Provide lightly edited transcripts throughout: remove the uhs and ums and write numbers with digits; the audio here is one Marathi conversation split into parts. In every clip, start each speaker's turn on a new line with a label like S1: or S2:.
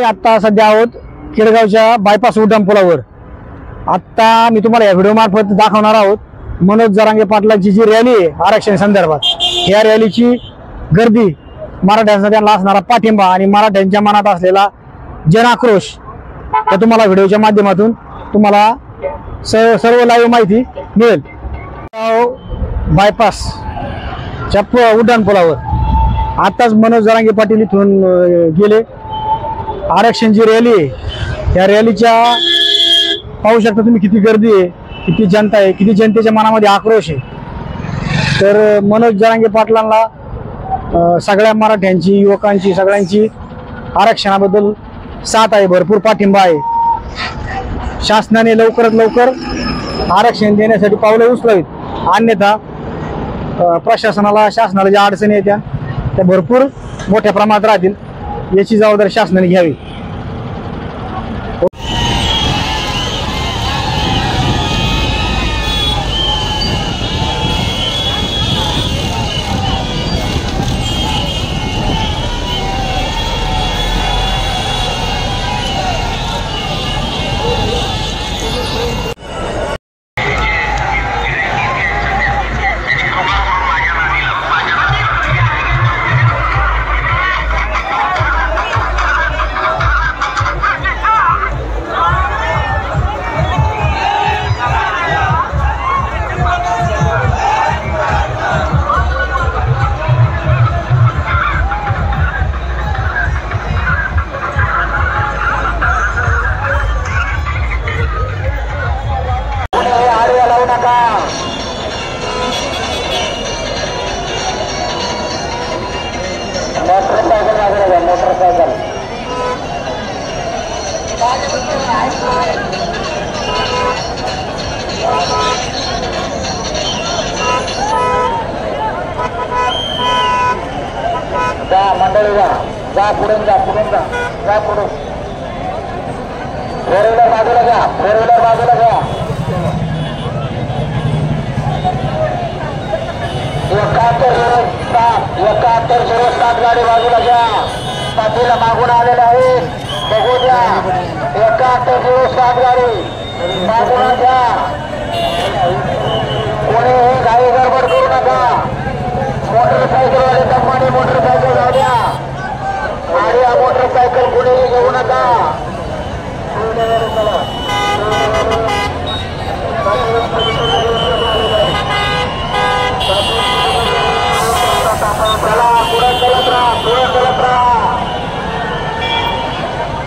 S1: आता सध्या आहोत केडगावच्या बायपास उड्डाण पुलावर। आता मी तुम्हाला या व्हिडिओ मार्फत दाखवणार आहोत मनोज जरांगे पाटलांची जी रॅली आहे आरक्षण संदर्भात, या रॅलीची गर्दी, मराठ्यांचा त्यांना असणारा पाठिंबा आणि मराठ्यांच्या मनात असलेला जनाक्रोश हे तुम्हाला व्हिडिओच्या माध्यमातून तुम्हाला सर्व लाईव्ह माहिती मिळेल। बायपासच्या उड्डाण पुलावर आताच मनोज जरांगे पाटील इथून गेले। आरक्षण जी रॅली आहे या रॅलीच्या पाहू शकता तुम्ही किती गर्दी आहे, किती जनता आहे, किती जनतेच्या मनामध्ये आक्रोश आहे। तर मनोज जरांगे पाटलांना सगळ्या मराठ्यांची, युवकांची, सगळ्यांची आरक्षणाबद्दल साथ आहे, भरपूर पाठिंबा आहे। शासनाने लवकरात लवकर आरक्षण देण्यासाठी पावले उचलावीत, अन्यथा प्रशासनाला, शासनाला ज्या अडचणी येत्या त्या भरपूर मोठ्या प्रमाणात राहतील, याची जबाबदारी शासनाने घ्यावी। जा पुढे जा, पुढे जा, जा पुढे। फोर व्हीलर बाजूला घ्या, फोर व्हीलर बाजूला घ्या। 7107 गाडी बाजूला घ्या। पाठीला मागून आलेले आहे, बघू द्या। 7107 गाडी मागून घ्या। कोणीही घाई गडबड करू नका। मोटरसायकलवाले दमाने मोटरसायकल जाऊ द्या, आणि या मोटरसायकल कोणीही घेऊ नका। चला पुढे चलत राहा, पुढे चलत राहा,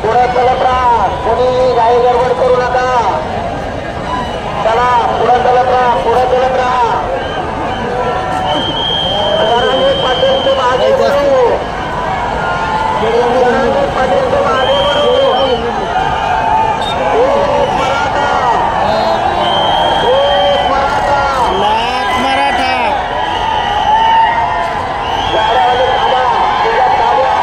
S1: पुढे चलत राहा, कोणीही घाई गडबड करू नका। चला पुढे चलत राहा, पुढे चलत राहा। पाटील तुम आगे बढ़ो, पाटील तुम आगे बढ़ो। एक मराठा, एक मराठा, लाख मराठा। गाड्यावाले थांबा, तिच्यात थांबा।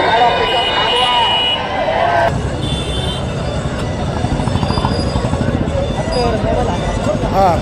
S1: गाड्या तिच्यात थांबवा। हाँ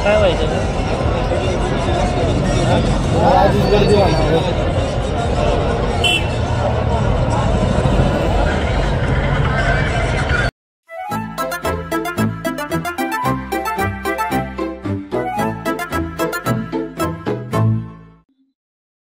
S1: काय व्हायचं?